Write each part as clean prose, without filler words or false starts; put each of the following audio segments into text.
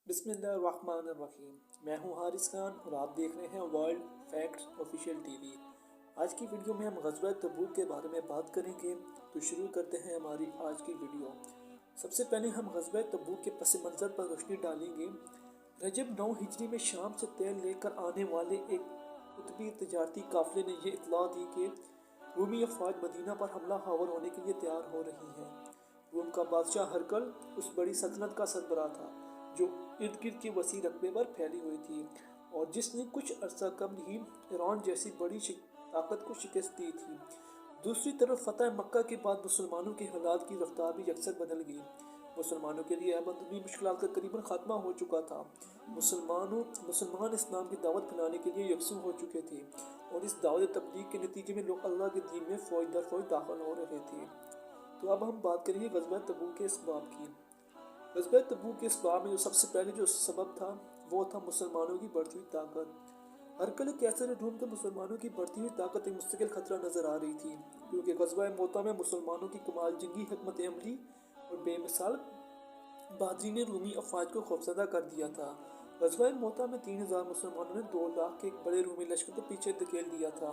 بسم اللہ الرحمن الرحیم۔ میں ہوں حارث خان اور آپ دیکھ رہے ہیں world facts official T V. آج کی ویڈیو میں ہم غزوہ تبوک کے بارے میں بات کریں گے، تو شروع کرتے ہیں ہماری آج کی ویڈیو۔ سب سے پہلے ہم غزوہ تبوک کے پس منظر پر روشنی ڈالیں گے۔ رجب 9 ہجری میں شام سے تیل لے کر آنے والے ایک قطبی تجارتی قافلے نے یہ اطلاع دی کہ رومی افواج مدینہ پر حملہ آور ہونے کے لیے تیار ہو رہی ہیں۔ روم کا بادشاہ ہرقل اس بڑی سلطنت کا سربراہ تھا جو ارد گرد کی وسیع رقبے پر پھیلی ہوئی تھی اور جس نے کچھ عرصہ قبل ہی ایران جیسی بڑی طاقت کو شکست دی تھی۔ دوسری طرف فتح مکہ کے بعد مسلمانوں کے حالات کی رفتار بھی یکسر بدل گئی۔ مسلمانوں کے لیے اب اندرونی مشکلات کا قریباً خاتمہ ہو چکا تھا۔ مسلمان اسلام کی دعوت پھیلانے کے لیے یکسو ہو چکے تھے اور اس دعوت تبلیغ کے نتیجے میں لوگ اللہ کے دین میں فوج در فوج داخل ہو رہے تھے۔ تو اب ہم بات کریں گے غزوہ تبوک کے اسباب کی۔ غزوہ تبوک کے اسباب میں سب سے پہلے جو سبب تھا وہ تھا مسلمانوں کی بڑھتی ہوئی طاقت۔ ہرقل قیصر روم کو مسلمانوں کی بڑھتی ہوئی طاقت ایک مستقل خطرہ نظر آ رہی تھی، کیونکہ غزوہ موتا میں مسلمانوں کی کمال جنگی حکمت عملی اور بے مثال بہادری نے رومی افواج کو خوفزدہ کر دیا تھا۔ غزوہ موتا میں 3000 مسلمانوں نے 2 لاکھ کے ایک بڑے رومی لشکر کو پیچھے دھکیل دیا تھا۔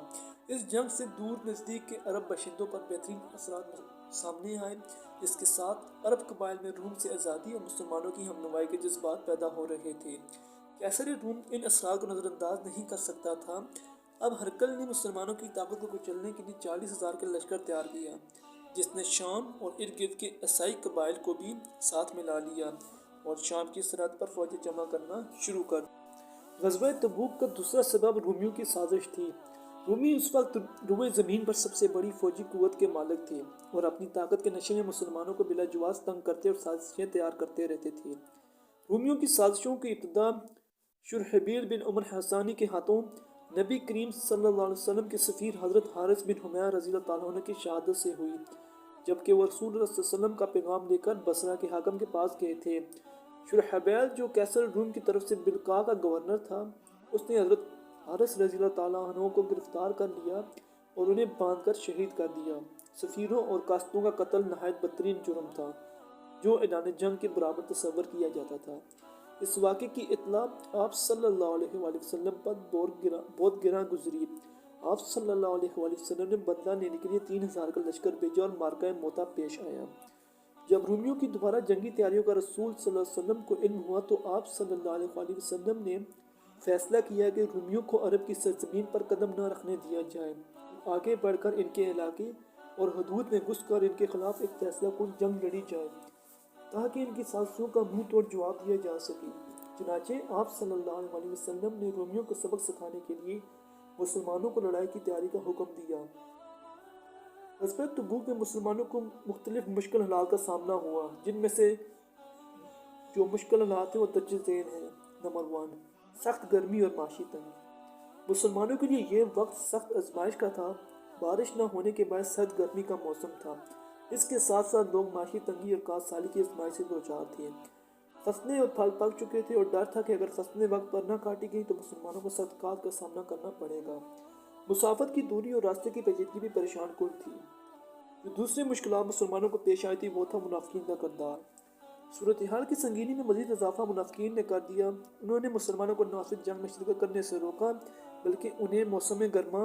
اس جنگ سے دور نزدیک کے عرب باشندوں پر بہترین اثرات سامنے آئے، جس کے ساتھ عرب قبائل میں روم سے آزادی اور مسلمانوں کی ہمنوائی کے جذبات پیدا ہو رہے تھے۔ قیصر روم ان اثرات کو نظر انداز نہیں کر سکتا تھا۔ اب ہرقل نے مسلمانوں کی طاقت کو کچلنے کے لیے 40,000 کا لشکر تیار کیا، جس نے شام اور ارد گرد کے عیسائی قبائل کو بھی ساتھ ملا لیا اور شام کی سرحد پر فوجیں جمع کرنا شروع کر دی۔ غزوہ تبوک کا دوسرا سبب رومیوں کی سازش تھی۔ رومی اس وقت روئے زمین پر سب سے بڑی فوجی قوت کے مالک تھے اور اپنی طاقت کے نشے میں مسلمانوں کو بلا جواز تنگ کرتے اور سازشیں تیار کرتے رہتے تھے۔ رومیوں کی سازشوں کی ابتدا شرحبیل بن عمر حسانی کے ہاتھوں نبی کریم صلی اللہ علیہ وسلم کے سفیر حضرت حارث بن حمیہ رضی اللہ تعالیٰ عنہ کی شہادت سے ہوئی، جبکہ وہ رسول اللہ صلی اللہ علیہ وسلم کا پیغام لے کر بصرہ کے حاکم کے پاس گئے تھے۔ شرحبیل جو قیصر روم کی طرف سے بلقاء کا گورنر تھا، اس نے حضرت حارث رضی اللہ تعالیٰ عنہ کو گرفتار کر لیا اور انہیں باندھ کر شہید کر دیا۔ سفیروں اور قاصدوں کا قتل نہایت بدترین جرم تھا جو اعلان جنگ کے برابر تصور کیا جاتا تھا۔ اس واقعے کی اطلاع آپ صلی اللہ علیہ وآلہ وسلم پر بہت گراں گزری۔ آپ صلی اللہ علیہ وآلہ وسلم نے بدلہ لینے کے لیے 3000 کا لشکر بھیجا اور مارکہ موتا پیش آیا۔ جب رومیوں کی دوبارہ جنگی تیاریوں کا رسول صلی اللہ علیہ وسلم کو علم ہوا تو آپ صلی اللہ علیہ وآلہ وسلم نے فیصلہ کیا کہ رومیوں کو عرب کی سرزمین پر قدم نہ رکھنے دیا جائے، آگے بڑھ کر ان کے علاقے اور حدود میں گھس کر ان کے خلاف ایک فیصلہ کن جنگ لڑی جائے تاکہ ان کی سازشوں کا منہ توڑ جواب دیا جا سکے۔ چنانچہ آپ صلی اللہ علیہ وآلہ وسلم نے رومیوں کو سبق سکھانے کے لیے مسلمانوں کو لڑائی کی تیاری کا حکم دیا۔ غزوہ تبوک میں مسلمانوں کو مختلف مشکل حالات کا سامنا ہوا، جن میں سے جو مشکل حالات ہیں وہ درج ذیل ہیں۔ نمبر 1، سخت گرمی اور معاشی تنگی۔ مسلمانوں کے لیے یہ وقت سخت آزمائش کا تھا۔ بارش نہ ہونے کے باعث سخت گرمی کا موسم تھا۔ اس کے ساتھ ساتھ لوگ معاشی تنگی اور کاشت سالی کی آزمائش سے دوچار تھے۔ فصلیں اور پھل پک چکے تھے اور ڈر تھا کہ اگر فصلیں وقت پر نہ کاٹی گئیں تو مسلمانوں کو سخت کاشت کا سامنا کرنا پڑے گا۔ مسافت کی دوری اور راستے کی پیچیدگی بھی پریشان کن تھی۔ جو دوسری مشکلات مسلمانوں کو پیش آئی تھی وہ تھا منافقین کا کردار۔ صورتحال کی سنگینی میں مزید اضافہ منافقین نے کر دیا۔ انہوں نے مسلمانوں کو نہ صرف جنگ میں شرکت کرنے سے روکا بلکہ انہیں موسم گرما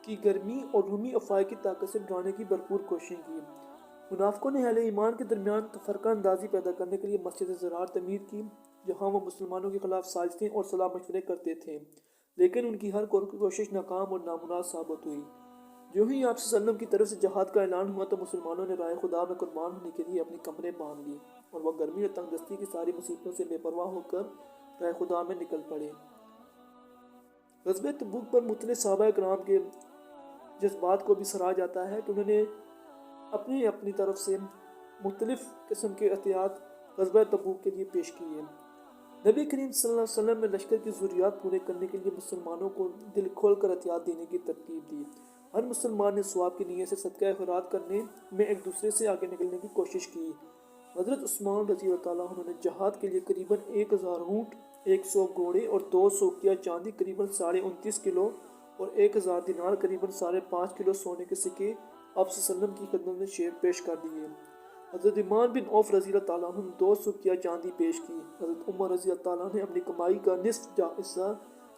کی گرمی اور رومی افواج کی طاقت سے ڈرانے کی بھرپور کوششیں کی۔ منافقوں نے اہل ایمان کے درمیان تفرقہ اندازی پیدا کرنے کے لیے مسجد زرار تعمیر کی، جہاں وہ مسلمانوں کے خلاف سازشیں اور صلاح مشورے کرتے تھے، لیکن ان کی ہر کوشش ناکام اور نامراد ثابت ہوئی۔ جو ہی آپ صلی اللہ علیہ وسلم کی طرف سے جہاد کا اعلان ہوا تو مسلمانوں نے راہ خدا میں قربان ہونے کے لیے اپنی کمریں باندھ لی اور وہ گرمی اور تنگ دستی کی ساری مصیبتوں سے بے پرواہ ہو کر راہ خدا میں نکل پڑے۔ غزوہ تبوک پر مطلع صحابہ کرام کے جذبات کو بھی سراہا جاتا ہے کہ انہوں نے اپنی طرف سے مختلف قسم کے احتیاط غزوہ تبوک کے لیے پیش کیے۔ نبی کریم صلی اللہ علیہ وسلم نے لشکر کی ضروریات پورے کرنے کے لیے مسلمانوں کو دل کھول کر احتیاط دینے کی ترتیب دی۔ ہر مسلمان نے ثواب کی نیت سے صدقہ خیرات کرنے میں ایک دوسرے سے آگے نکلنے کی کوشش کی۔ حضرت عثمان رضی اللہ تعالیٰ عنہ نے جہاد کے لیے قریباً 1000 اونٹ، 100 گھوڑے اور 2 سوقیہ چاندی قریباً 29.5 کلو اور 1000 دینار قریباً 5.5 کلو سونے کے سکے آپ صلی اللہ علیہ وسلم کی خدمت میں پیش کر دیے۔ حضرت ایمان بن عوف رضی اللہ تعالیٰ عنہ نے 200 کیا چاندی پیش کی۔ حضرت عمر رضی اللہ تعالیٰ نے اپنی کمائی کا نصف حصہ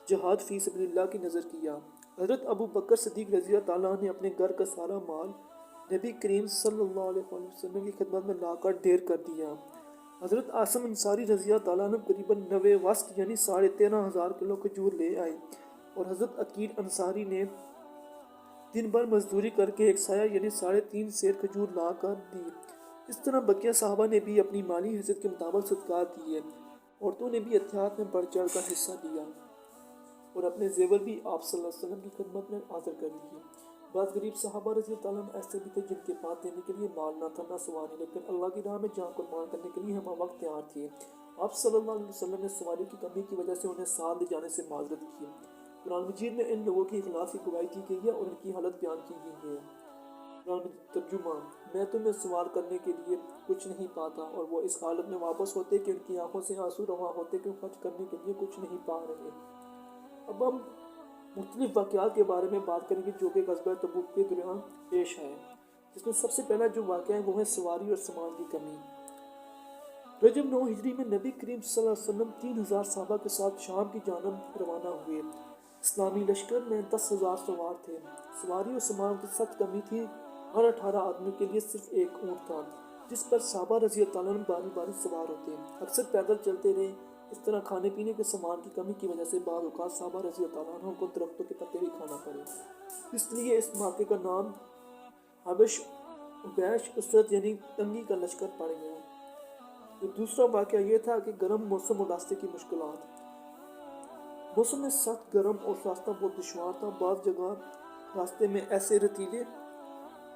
جہاد فی سبیل اللہ کی نظر کیا۔ حضرت ابو بکر صدیق رضی اللہ تعالیٰ نے اپنے گھر کا سارا مال نبی کریم صلی اللہ علیہ وسلم کی خدمت میں لا کر ڈھیر کر دیا۔ حضرت عاصم انصاری رضی اللہ تعالیٰ عنہ قریباً 90 وسق یعنی 13,500 کلو کھجور لے آئے، اور حضرت عقیل انصاری نے دن بھر مزدوری کر کے ایک سایہ یعنی 3.5 سیر کھجور لا کر دی۔ اس طرح بقیہ صحابہ نے بھی اپنی مالی حیثیت کے مطابق صدقات دیے۔ عورتوں نے بھی احتیاط میں بڑھ چڑھ کر حصہ دیا اور اپنے زیور بھی آپ صلی اللہ علیہ وسلم کی خدمت میں حاضر کر دیے۔ بعض غریب صحابہ رضی اللہ تعالیٰ عنہ ایسے بھی تھے جن کے پاس دینے کے لیے مال نہ تھا نہ سواری، لیکن اللہ کی راہ میں جان قربان کرنے کے لیے ہم وقت تیار تھے۔ آپ صلی اللہ علیہ وسلم نے سواریوں کی کمی کی وجہ سے انہیں ساتھ لے جانے سے معذرت کی۔ قرآن مجید میں ان لوگوں کی اخلاص کی گواہی کی گئی ہے اور ان کی حالت بیان کی گئی ہے۔ قرآن مجید ترجمہ: میں تمہیں سوال کرنے کے لیے کچھ نہیں پاتا، اور وہ اس حالت میں واپس ہوتے کہ ان کی آنکھوں سے آنسو رواں ہوتے کہ خرچ کرنے کے لیے کچھ نہیں پا رہے۔ اب ہم مختلف واقعات کے بارے میں بات کریں گے جو کہ غزوہ تبوک کے دوران پیش آئے، جس میں سب سے پہلا جو واقعہ ہے وہ ہے سواری اور سامان کی کمی۔ رجب 9 ہجری میں نبی کریم صلی اللہ علیہ وسلم 3,000 صحابہ کے ساتھ شام کی جانب روانہ ہوئے۔ اسلامی لشکر میں 10,000 سوار تھے۔ سواری اور سامان کی سخت کمی تھی۔ ہر 18 آدمی کے لیے صرف ایک اونٹ تھا جس پر صحابہ رضی اللہ تعالیٰ عنہ باری باری سوار ہوتے، اکثر پیدل چلتے رہے۔ اس طرح کھانے پینے کے سامان کی کمی کی وجہ سے بعض اوقات صحابہ رضی اللہ تعالیٰ عنہ کو درختوں کے پتے بھی کھانا پڑے۔ اس لیے اس موقع کا نام حبش عبیش اسرت یعنی تنگی کا لشکر پڑ گیا۔ تو دوسرا واقعہ یہ تھا کہ گرم موسم اور راستے کی مشکلات۔ موسم میں سخت گرم اور راستہ بہت دشوار تھا۔ بعض جگہ راستے میں ایسے ریتیلے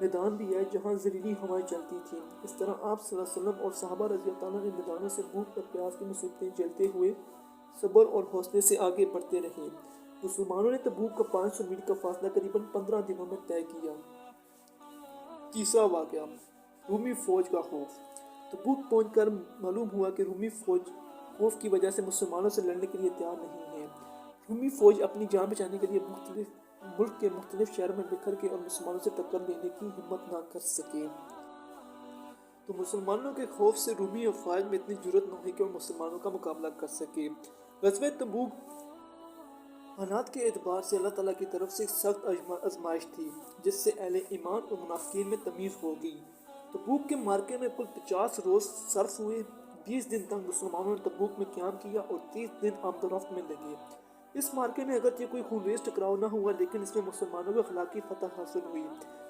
میدان بھی ہے جہاں زہریلی ہوائیں چلتی تھیں۔ اس طرح آپ صلی اللہ علیہ وسلم اور صحابہ رضی اللہ تعالیٰ نے میدانوں سے بھوک اور پیاس کی مصیبتیں جھیلتے ہوئے صبر اور حوصلے سے آگے بڑھتے رہے۔ مسلمانوں نے تبوک کا 500 میل کا فاصلہ قریباً 15 دنوں میں طے کیا۔ تیسرا واقعہ رومی فوج کا خوف۔ تبوک پہنچ کر معلوم ہوا کہ رومی فوج خوف کی وجہ سے مسلمانوں سے لڑنے کے لیے تیار نہیں ہے۔ رومی فوج اپنی جان بچانے کے لیے ملک کے مختلف شہروں میں بکھر کے اور مسلمانوں سے ٹکر لینے کی ہمت نہ کر سکے۔ تو مسلمانوں کے خوف سے رومی افواج میں اتنی جرأت نہ ہوئی کہ وہ مسلمانوں کا مقابلہ کر سکے۔ غزوہ تبوک حالات کے اعتبار سے اللہ تعالیٰ کی طرف سے ایک سخت آزمائش تھی جس سے اہل ایمان اور منافقین میں تمیز ہو گئی۔ تبوک کے معرکے میں کل 50 روز صرف ہوئے۔ 20 دن تک مسلمانوں نے تبوک میں قیام کیا اور 30 دن آمد و رفت میں لگے۔ اس معرکے میں اگرچہ کوئی خونریز ٹکراؤ نہ ہوا، لیکن اس میں مسلمانوں کو اخلاقی فتح حاصل ہوئی۔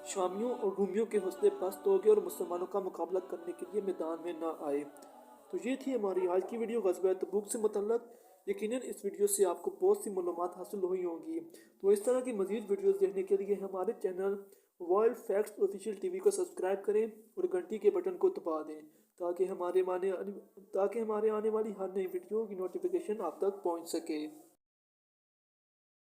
شامیوں اور رومیوں کے حوصلے پست ہو گئے اور مسلمانوں کا مقابلہ کرنے کے لیے میدان میں نہ آئے۔ تو یہ تھی ہماری آج کی ویڈیو غزوہ تبوک سے متعلق۔ یقیناً اس ویڈیو سے آپ کو بہت سی معلومات حاصل ہوئی ہوں گی۔ تو اس طرح کی مزید ویڈیوز دیکھنے کے لیے ہمارے channel world facts official T V کو سبسکرائب کریں اور گھنٹی کے بٹن کو دبا دیں تاکہ ہمارے آنے والی ہر نئی ویڈیو کی نوٹیفیکیشن آپ تک پہنچ سکے۔